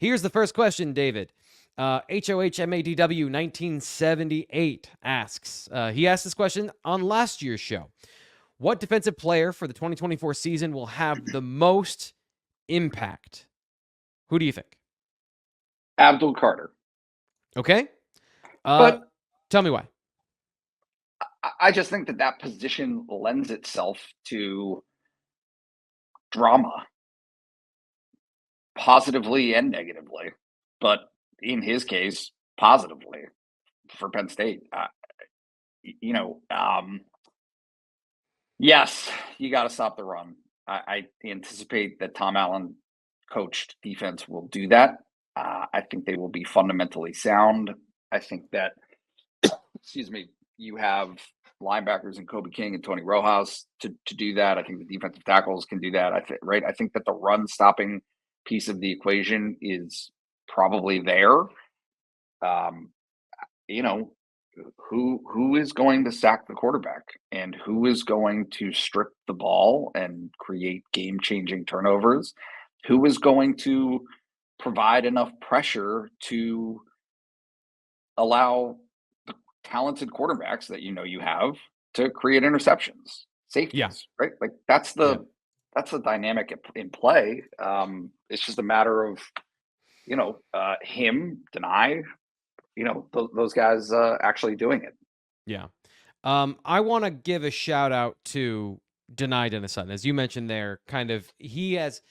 Here's the first question, David. HOHMADW 1978 asks, he asked this question on last year's show. What defensive player for the 2024 season will have the most impact? Who do you think? Abdul Carter. Okay. But tell me why. I just think that position lends itself to drama, positively and negatively. But in his case, positively for Penn State. Yes, you got to stop the run. I anticipate that Tom Allen coached defense will do that. I think they will be fundamentally sound. I think that, excuse me, you have linebackers and Kobe King and Tony Rojas to do that. I think the defensive tackles can do that. I think that the run stopping piece of the equation is probably there. Who is going to sack the quarterback and who is going to strip the ball and create game-changing turnovers? Who is going to provide enough pressure to allow the talented quarterbacks that you have to create interceptions, safeties, right? Like that's the dynamic in play. It's just a matter of him, Dani, those guys actually doing it. Yeah. I want to give a shout out to Dennis-Sutton. As you mentioned there, he has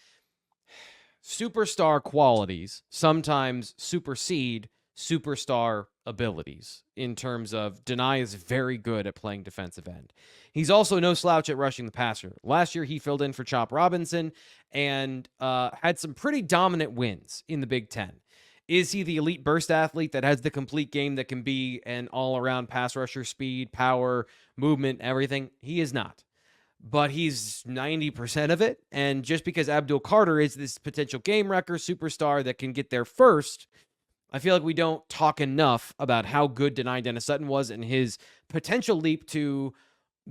superstar qualities, sometimes supersede superstar abilities in terms of Dani is very good at playing defensive end. He's also no slouch at rushing the passer. Last year, he filled in for Chop Robinson and had some pretty dominant wins in the Big Ten. Is he the elite burst athlete that has the complete game that can be an all-around pass rusher, speed, power, movement, everything? He is not. But he's 90% of it. And just because Abdul Carter is this potential game wrecker superstar that can get there first, I feel like we don't talk enough about how good Dennis-Sutton was and his potential leap to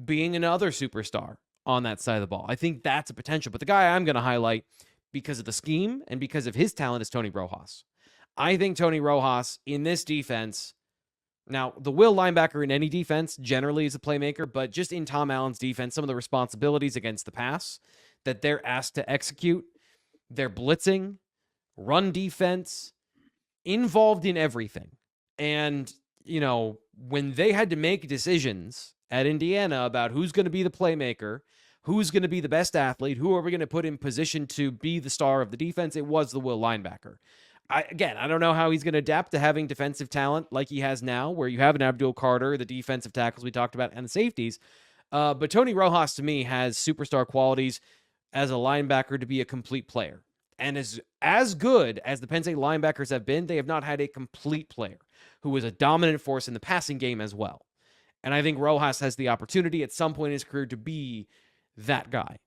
being another superstar on that side of the ball. I think that's a potential. But the guy I'm going to highlight because of the scheme and because of his talent is Tony Rojas. I think Tony Rojas in this defense, now the will linebacker in any defense generally is a playmaker, but just in Tom Allen's defense, some of the responsibilities against the pass that they're asked to execute, they're blitzing, run defense, involved in everything. And, when they had to make decisions at Indiana about who's going to be the playmaker, who's going to be the best athlete, who are we going to put in position to be the star of the defense, it was the will linebacker. I don't know how he's going to adapt to having defensive talent like he has now, where you have an Abdul Carter, the defensive tackles we talked about, and the safeties. But Tony Rojas, to me, has superstar qualities as a linebacker to be a complete player. And as good as the Penn State linebackers have been, they have not had a complete player who is a dominant force in the passing game as well. And I think Rojas has the opportunity at some point in his career to be that guy.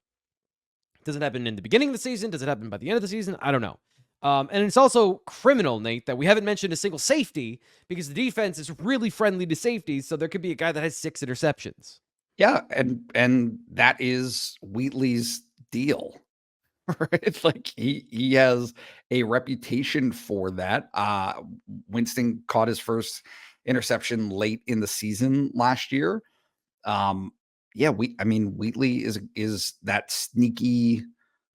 Does it happen in the beginning of the season? Does it happen by the end of the season? I don't know. And it's also criminal, Nate, that we haven't mentioned a single safety because the defense is really friendly to safeties. So there could be a guy that has 6 interceptions. Yeah, and that is Wheatley's deal, right? Like he has a reputation for that. Winston caught his first interception late in the season last year. Wheatley is that sneaky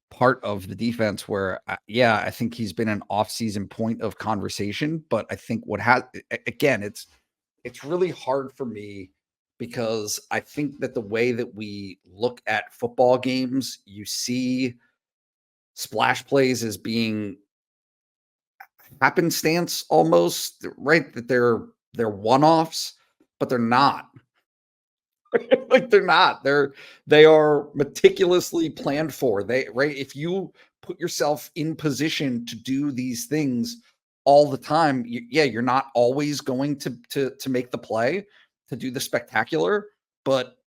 part of the defense where, I think he's been an off-season point of conversation. But I think it's really hard for me because I think that the way that we look at football games, you see splash plays as being happenstance almost, right? That they're one-offs, but they're not. Like they're not. They are meticulously planned for. If you put yourself in position to do these things all the time, you're not always going to make the play, to do the spectacular, but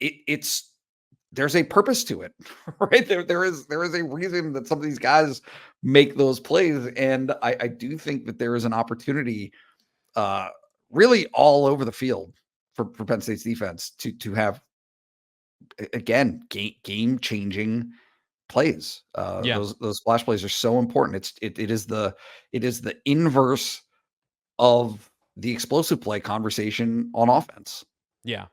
there's a purpose to it, right? There is a reason that some of these guys make those plays, and I do think that there is an opportunity, really all over the field for Penn State's defense to have, again, game changing plays. Yeah. Those splash plays are so important. It is the inverse of the explosive play conversation on offense. Yeah.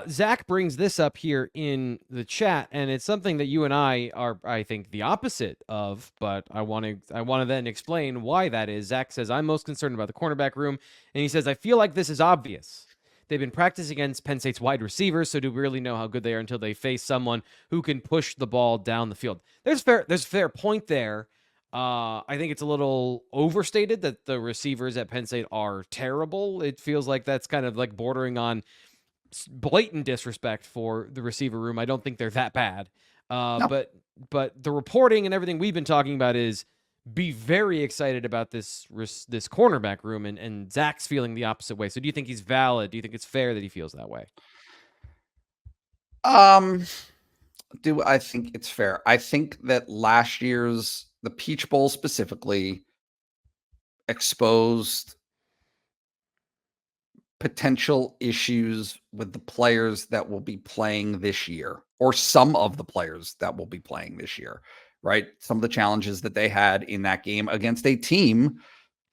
Zach brings this up here in the chat, and it's something that you and I are, I think, the opposite of, but I want to then explain why that is. Zach says, I'm most concerned about the cornerback room, and he says, I feel like this is obvious. They've been practicing against Penn State's wide receivers, so do we really know how good they are until they face someone who can push the ball down the field? There's a fair point there. I think it's a little overstated that the receivers at Penn State are terrible. It feels like that's kind of like bordering on blatant disrespect for the receiver room. I don't think they're that bad. No. But the reporting and everything we've been talking about is be very excited about this cornerback room, and Zach's feeling the opposite way. So do you think he's valid? Do you think it's fair that he feels that way? Do I think it's fair? I think that last year's the Peach Bowl specifically exposed potential issues with the players that will be playing this year, or some of the players that will be playing this year, right? Some of the challenges that they had in that game against a team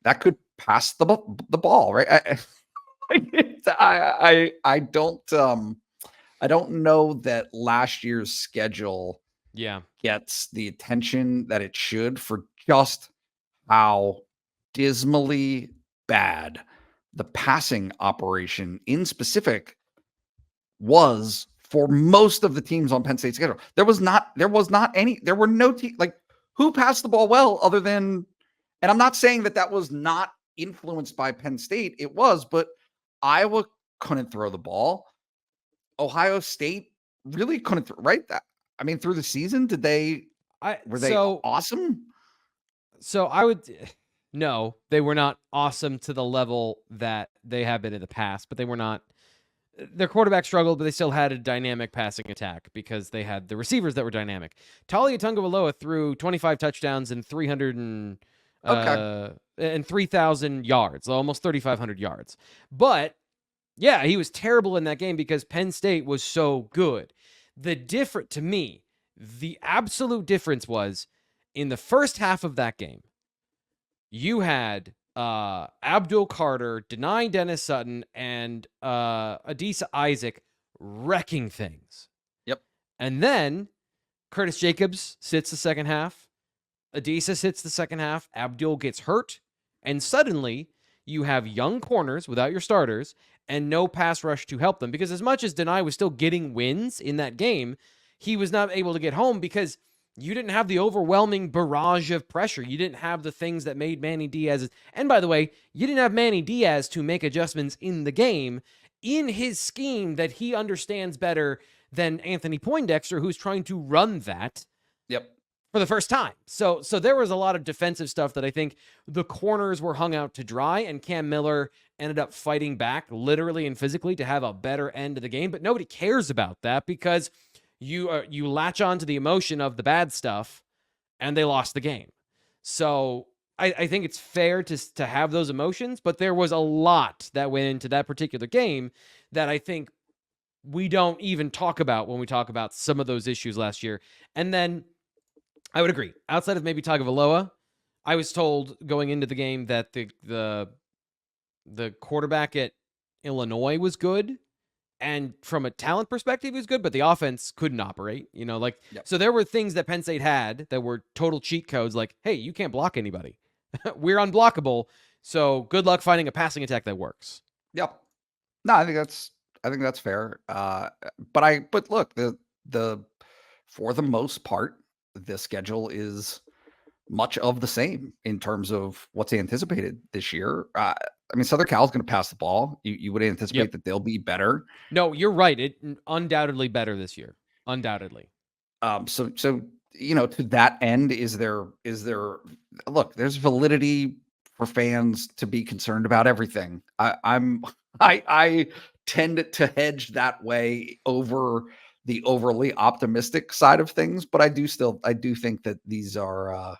that could pass the ball, right? I don't know that last year's schedule gets the attention that it should for just how dismally bad the passing operation in specific was for most of the teams on Penn State's schedule. There were no team like who passed the ball well other than, and I'm not saying that was not influenced by Penn State. It was, but Iowa couldn't throw the ball. Ohio State really couldn't, right? I mean, through the season, were they awesome? So no, they were not awesome to the level that they have been in the past, but they were not. Their quarterback struggled, but they still had a dynamic passing attack because they had the receivers that were dynamic. Talia Tungavaloa threw 25 touchdowns and 3,000 yards, almost 3,500 yards. But yeah, he was terrible in that game because Penn State was so good. To me, the absolute difference was in the first half of that game, you had Abdul Carter, Dani Dennis-Sutton, and Adisa Isaac wrecking things. Yep. And then Curtis Jacobs sits the second half. Adisa sits the second half. Abdul gets hurt. And suddenly you have young corners without your starters and no pass rush to help them. Because as much as Dani was still getting wins in that game, he was not able to get home because you didn't have the overwhelming barrage of pressure. You didn't have the things that made Manny Diaz. And by the way, you didn't have Manny Diaz to make adjustments in the game in his scheme that he understands better than Anthony Poindexter, who's trying to run that. Yep. For the first time. So there was a lot of defensive stuff that I think the corners were hung out to dry, and Cam Miller ended up fighting back literally and physically to have a better end of the game. But nobody cares about that because you latch on to the emotion of the bad stuff, and they lost the game. So I think it's fair to have those emotions, but there was a lot that went into that particular game that I think we don't even talk about when we talk about some of those issues last year. And then I would agree. Outside of maybe Tagovailoa, I was told going into the game that the quarterback at Illinois was good, and from a talent perspective, he was good, but the offense couldn't operate. So there were things that Penn State had that were total cheat codes, like, hey, you can't block anybody. We're unblockable. So good luck finding a passing attack that works. Yep. No, I think that's fair. But look, the for the most part, the schedule is much of the same in terms of what's anticipated this year. I mean, Southern Cal is going to pass the ball. You would anticipate that they'll be better. No, you're right. It undoubtedly better this year. Undoubtedly. So to that end, is there look, there's validity for fans to be concerned about everything. I tend to hedge that way over the overly optimistic side of things, but I do think that these are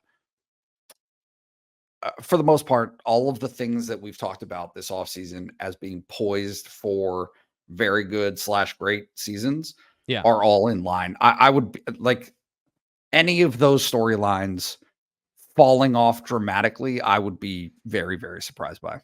for the most part, all of the things that we've talked about this offseason as being poised for very good / great seasons are all in line. I would like any of those storylines falling off dramatically, I would be very, very surprised by.